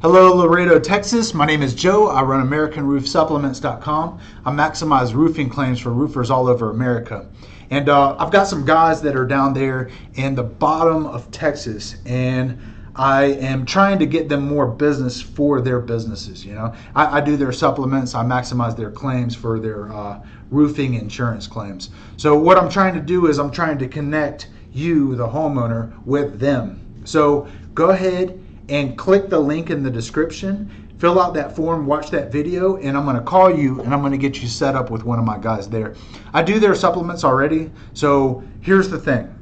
Hello, Laredo, Texas. My name is Joe. I run AmericanRoofSupplements.com. I maximize roofing claims for roofers all over America. And I've got some guys that are down there in the bottom of Texas, and I am trying to get them more business for their businesses. I do their supplements. I maximize their claims for their roofing insurance claims. So what I'm trying to do is I'm trying to connect you, the homeowner, with them. So go ahead and click the link in the description, fill out that form, watch that video, and I'm going to call you and I'm going to get you set up with one of my guys there. I do their supplements already. So here's the thing.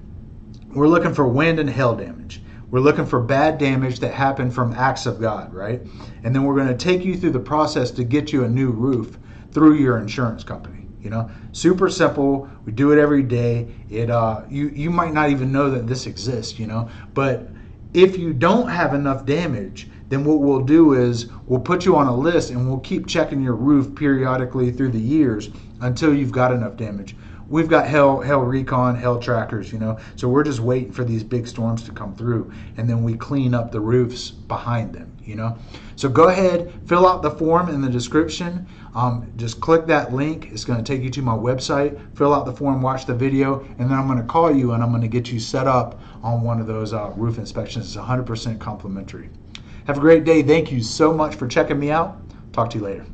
We're looking for wind and hail damage. We're looking for bad damage that happened from acts of God, right? And then we're going to take you through the process to get you a new roof through your insurance company. Super simple. We do it every day. You might not even know that this exists, but if you don't have enough damage, then what we'll do is we'll put you on a list and we'll keep checking your roof periodically through the years until you've got enough damage. We've got hail recon, hail trackers, so we're just waiting for these big storms to come through, and then we clean up the roofs behind them, So go ahead, fill out the form in the description. Just click that link. It's going to take you to my website. Fill out the form, watch the video, and then I'm going to call you and I'm going to get you set up on one of those roof inspections. It's 100% complimentary. Have a great day. Thank you so much for checking me out. Talk to you later.